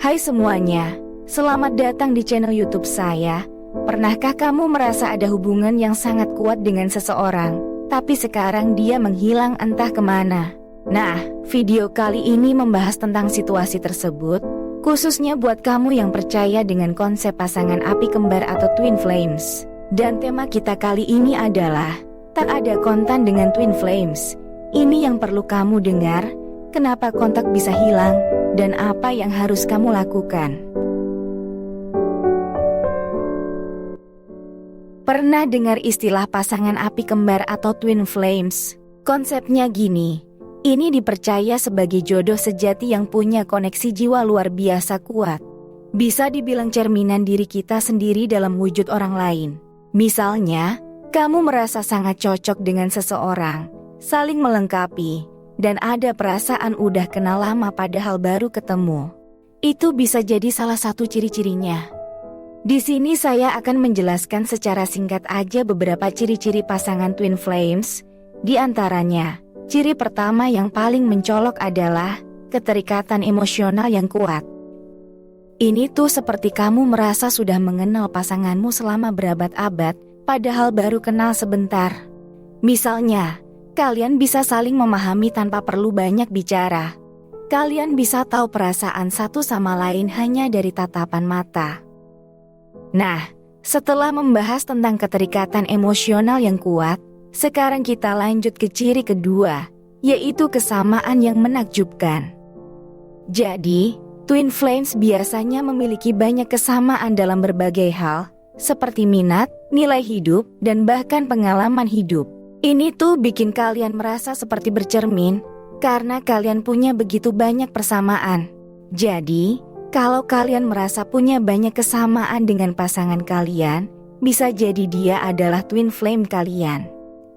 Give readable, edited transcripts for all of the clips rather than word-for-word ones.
Hai semuanya, selamat datang di channel YouTube saya. Pernahkah kamu merasa ada hubungan yang sangat kuat dengan seseorang, tapi sekarang dia menghilang entah kemana? Nah, video kali ini membahas tentang situasi tersebut, khususnya buat kamu yang percaya dengan konsep pasangan api kembar atau twin flames. Dan tema kita kali ini adalah, tak ada kontak dengan twin flames. Ini yang perlu kamu dengar, kenapa kontak bisa hilang, dan apa yang harus kamu lakukan. Pernah dengar istilah pasangan api kembar atau twin flames? Konsepnya gini, ini dipercaya sebagai jodoh sejati yang punya koneksi jiwa luar biasa kuat. Bisa dibilang cerminan diri kita sendiri dalam wujud orang lain. Misalnya, kamu merasa sangat cocok dengan seseorang, saling melengkapi, dan ada perasaan udah kenal lama padahal baru ketemu. Itu bisa jadi salah satu ciri-cirinya. Di sini saya akan menjelaskan secara singkat aja beberapa ciri-ciri pasangan twin flames. Di antaranya, ciri pertama yang paling mencolok adalah keterikatan emosional yang kuat. Ini tuh seperti kamu merasa sudah mengenal pasanganmu selama berabad-abad, padahal baru kenal sebentar. Misalnya, kalian bisa saling memahami tanpa perlu banyak bicara. Kalian bisa tahu perasaan satu sama lain hanya dari tatapan mata. Nah, setelah membahas tentang keterikatan emosional yang kuat, sekarang kita lanjut ke ciri kedua, yaitu kesamaan yang menakjubkan. Jadi, twin flames biasanya memiliki banyak kesamaan dalam berbagai hal, seperti minat, nilai hidup, dan bahkan pengalaman hidup. Ini tuh bikin kalian merasa seperti bercermin, karena kalian punya begitu banyak persamaan. Jadi, kalau kalian merasa punya banyak kesamaan dengan pasangan kalian, bisa jadi dia adalah twin flame kalian.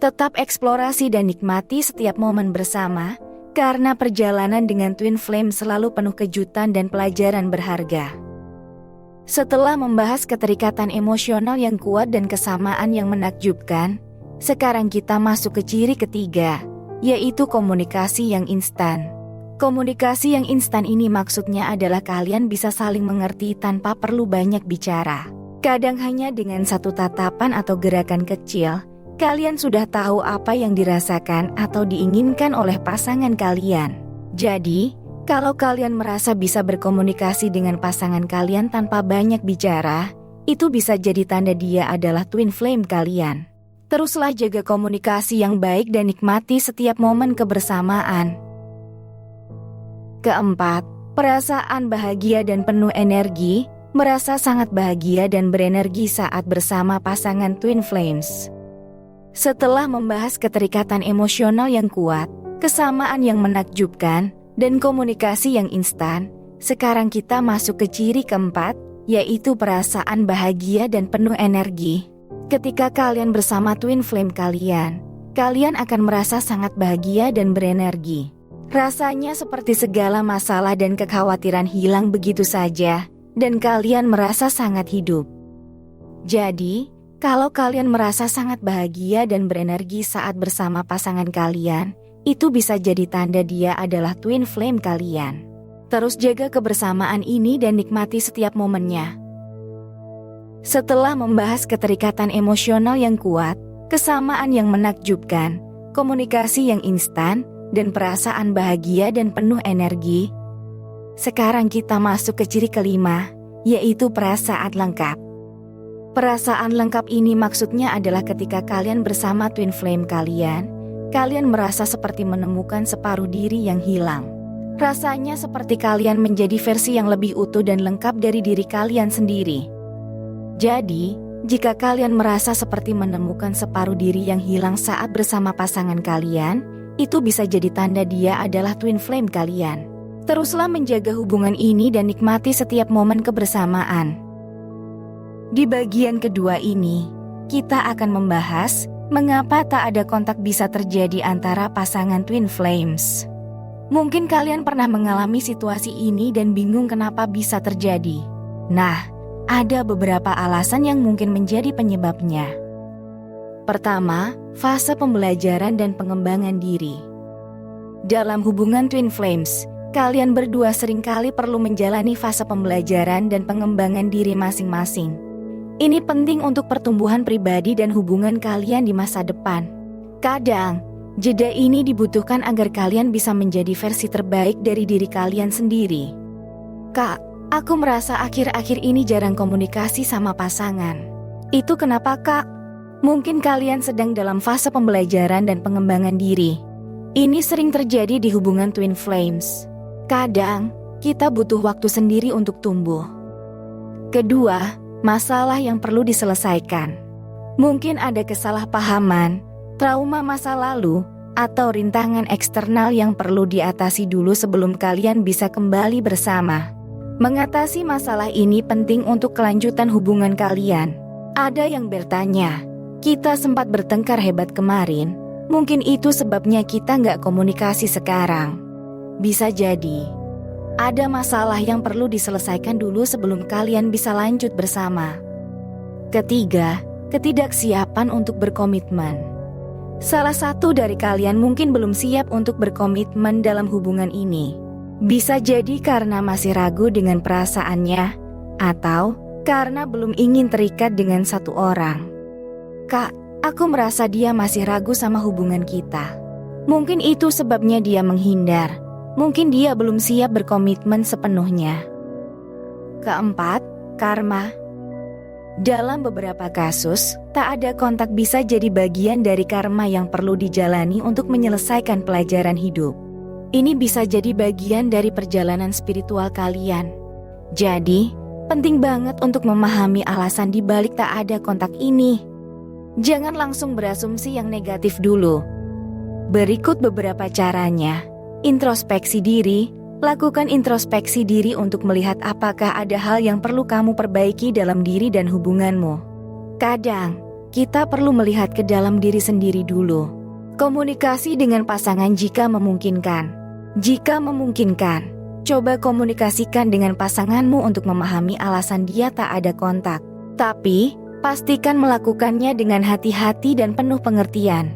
Tetap eksplorasi dan nikmati setiap momen bersama, karena perjalanan dengan twin flame selalu penuh kejutan dan pelajaran berharga. Setelah membahas keterikatan emosional yang kuat dan kesamaan yang menakjubkan, sekarang kita masuk ke ciri ketiga, yaitu komunikasi yang instan. Komunikasi yang instan ini maksudnya adalah kalian bisa saling mengerti tanpa perlu banyak bicara. Kadang hanya dengan satu tatapan atau gerakan kecil, kalian sudah tahu apa yang dirasakan atau diinginkan oleh pasangan kalian. Jadi, kalau kalian merasa bisa berkomunikasi dengan pasangan kalian tanpa banyak bicara, itu bisa jadi tanda dia adalah twin flame kalian. Teruslah jaga komunikasi yang baik dan nikmati setiap momen kebersamaan. Keempat, perasaan bahagia dan penuh energi, merasa sangat bahagia dan berenergi saat bersama pasangan twin flames. Setelah membahas keterikatan emosional yang kuat, kesamaan yang menakjubkan, dan komunikasi yang instan, sekarang kita masuk ke ciri keempat, yaitu perasaan bahagia dan penuh energi. Ketika kalian bersama twin flame kalian akan merasa sangat bahagia dan berenergi. Rasanya seperti segala masalah dan kekhawatiran hilang begitu saja, dan kalian merasa sangat hidup. Jadi, kalau kalian merasa sangat bahagia dan berenergi saat bersama pasangan kalian, itu bisa jadi tanda dia adalah twin flame kalian. Terus jaga kebersamaan ini dan nikmati setiap momennya. Setelah membahas keterikatan emosional yang kuat, kesamaan yang menakjubkan, komunikasi yang instan, dan perasaan bahagia dan penuh energi, sekarang kita masuk ke ciri kelima, yaitu perasaan lengkap. Perasaan lengkap ini maksudnya adalah ketika kalian bersama twin flame kalian merasa seperti menemukan separuh diri yang hilang. Rasanya seperti kalian menjadi versi yang lebih utuh dan lengkap dari diri kalian sendiri. Jadi, jika kalian merasa seperti menemukan separuh diri yang hilang saat bersama pasangan kalian, itu bisa jadi tanda dia adalah twin flame kalian. Teruslah menjaga hubungan ini dan nikmati setiap momen kebersamaan. Di bagian kedua ini, kita akan membahas mengapa tak ada kontak bisa terjadi antara pasangan twin flames. Mungkin kalian pernah mengalami situasi ini dan bingung kenapa bisa terjadi. Nah, ada beberapa alasan yang mungkin menjadi penyebabnya. Pertama, fase pembelajaran dan pengembangan diri. Dalam hubungan twin flames, kalian berdua seringkali perlu menjalani fase pembelajaran dan pengembangan diri masing-masing. Ini penting untuk pertumbuhan pribadi dan hubungan kalian di masa depan. Kadang, jeda ini dibutuhkan agar kalian bisa menjadi versi terbaik dari diri kalian sendiri. Kak, aku merasa akhir-akhir ini jarang komunikasi sama pasangan. Itu kenapa, Kak? Mungkin kalian sedang dalam fase pembelajaran dan pengembangan diri. Ini sering terjadi di hubungan twin flames. Kadang, kita butuh waktu sendiri untuk tumbuh. Kedua, masalah yang perlu diselesaikan. Mungkin ada kesalahpahaman, trauma masa lalu, atau rintangan eksternal yang perlu diatasi dulu sebelum kalian bisa kembali bersama. Mengatasi masalah ini penting untuk kelanjutan hubungan kalian. Ada yang bertanya, kita sempat bertengkar hebat kemarin, mungkin itu sebabnya kita nggak komunikasi sekarang. Bisa jadi, ada masalah yang perlu diselesaikan dulu sebelum kalian bisa lanjut bersama. Ketiga, ketidaksiapan untuk berkomitmen. Salah satu dari kalian mungkin belum siap untuk berkomitmen dalam hubungan ini. Bisa jadi karena masih ragu dengan perasaannya, atau karena belum ingin terikat dengan satu orang. Kak, aku merasa dia masih ragu sama hubungan kita. Mungkin itu sebabnya dia menghindar. Mungkin dia belum siap berkomitmen sepenuhnya. Keempat, karma. Dalam beberapa kasus, tak ada kontak bisa jadi bagian dari karma yang perlu dijalani untuk menyelesaikan pelajaran hidup. Ini bisa jadi bagian dari perjalanan spiritual kalian. Jadi, penting banget untuk memahami alasan di balik tak ada kontak ini. Jangan langsung berasumsi yang negatif dulu. Berikut beberapa caranya. Introspeksi diri. Lakukan introspeksi diri untuk melihat apakah ada hal yang perlu kamu perbaiki dalam diri dan hubunganmu. Kadang, kita perlu melihat ke dalam diri sendiri dulu. Komunikasi dengan pasangan jika memungkinkan. Jika memungkinkan, coba komunikasikan dengan pasanganmu untuk memahami alasan dia tak ada kontak. Tapi, pastikan melakukannya dengan hati-hati dan penuh pengertian.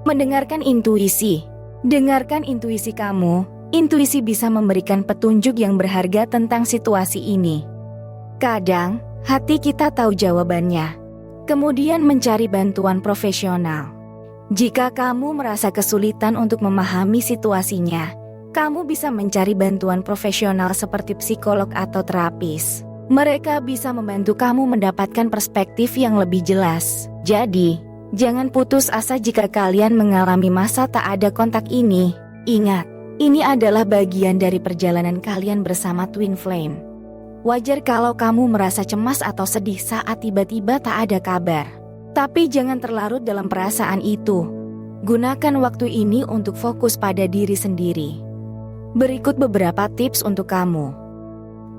Mendengarkan intuisi. Dengarkan intuisi kamu. Intuisi bisa memberikan petunjuk yang berharga tentang situasi ini. Kadang, hati kita tahu jawabannya. Kemudian mencari bantuan profesional. Jika kamu merasa kesulitan untuk memahami situasinya, kamu bisa mencari bantuan profesional seperti psikolog atau terapis. Mereka bisa membantu kamu mendapatkan perspektif yang lebih jelas. Jadi, jangan putus asa jika kalian mengalami masa tak ada kontak ini. Ingat, ini adalah bagian dari perjalanan kalian bersama Twin Flame. Wajar kalau kamu merasa cemas atau sedih saat tiba-tiba tak ada kabar. Tapi jangan terlarut dalam perasaan itu. Gunakan waktu ini untuk fokus pada diri sendiri. Berikut beberapa tips untuk kamu.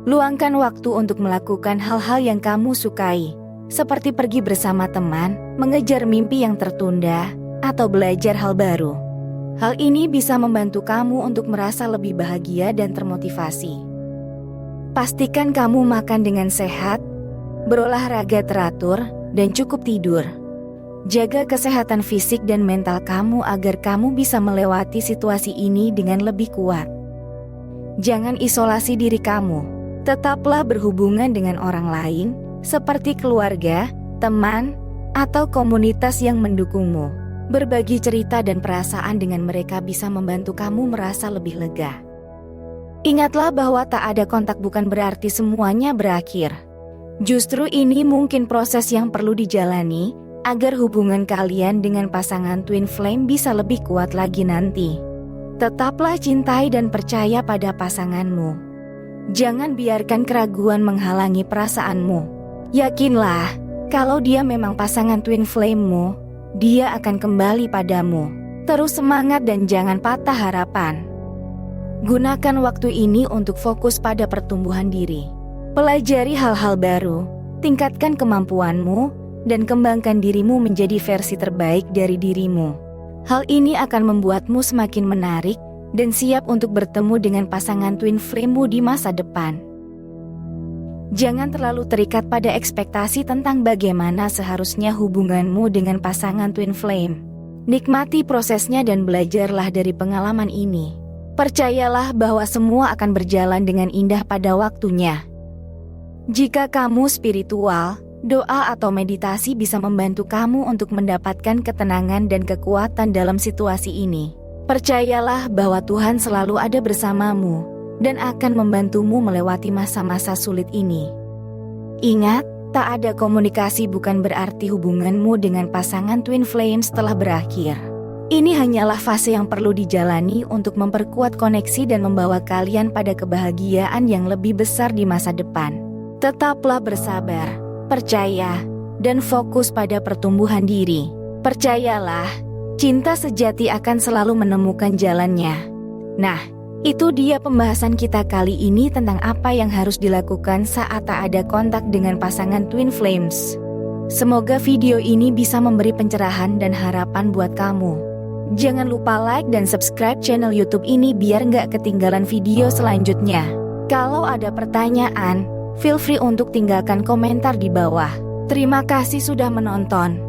Luangkan waktu untuk melakukan hal-hal yang kamu sukai, seperti pergi bersama teman, mengejar mimpi yang tertunda, atau belajar hal baru. Hal ini bisa membantu kamu untuk merasa lebih bahagia dan termotivasi. Pastikan kamu makan dengan sehat, berolahraga teratur, dan cukup tidur. Jaga kesehatan fisik dan mental kamu agar kamu bisa melewati situasi ini dengan lebih kuat. Jangan isolasi diri kamu. Tetaplah berhubungan dengan orang lain, seperti keluarga, teman, atau komunitas yang mendukungmu. Berbagi cerita dan perasaan dengan mereka bisa membantu kamu merasa lebih lega. Ingatlah bahwa tak ada kontak bukan berarti semuanya berakhir. Justru ini mungkin proses yang perlu dijalani, agar hubungan kalian dengan pasangan Twin Flame bisa lebih kuat lagi nanti. Tetaplah cintai dan percaya pada pasanganmu. Jangan biarkan keraguan menghalangi perasaanmu. Yakinlah, kalau dia memang pasangan Twin Flame-mu, dia akan kembali padamu. Terus semangat dan jangan patah harapan. Gunakan waktu ini untuk fokus pada pertumbuhan diri. Pelajari hal-hal baru, tingkatkan kemampuanmu, dan kembangkan dirimu menjadi versi terbaik dari dirimu. Hal ini akan membuatmu semakin menarik dan siap untuk bertemu dengan pasangan Twin Flame-mu di masa depan. Jangan terlalu terikat pada ekspektasi tentang bagaimana seharusnya hubunganmu dengan pasangan Twin Flame. Nikmati prosesnya dan belajarlah dari pengalaman ini. Percayalah bahwa semua akan berjalan dengan indah pada waktunya. Jika kamu spiritual, doa atau meditasi bisa membantu kamu untuk mendapatkan ketenangan dan kekuatan dalam situasi ini. Percayalah bahwa Tuhan selalu ada bersamamu dan akan membantumu melewati masa-masa sulit ini. Ingat, tak ada komunikasi bukan berarti hubunganmu dengan pasangan twin flames telah berakhir. Ini hanyalah fase yang perlu dijalani untuk memperkuat koneksi dan membawa kalian pada kebahagiaan yang lebih besar di masa depan. Tetaplah bersabar, percaya, dan fokus pada pertumbuhan diri. Percayalah, cinta sejati akan selalu menemukan jalannya. Nah, itu dia pembahasan kita kali ini tentang apa yang harus dilakukan saat tak ada kontak dengan pasangan twin flames. Semoga video ini bisa memberi pencerahan dan harapan buat kamu. Jangan lupa like dan subscribe channel YouTube ini biar nggak ketinggalan video selanjutnya. Kalau ada pertanyaan, feel free untuk tinggalkan komentar di bawah. Terima kasih sudah menonton.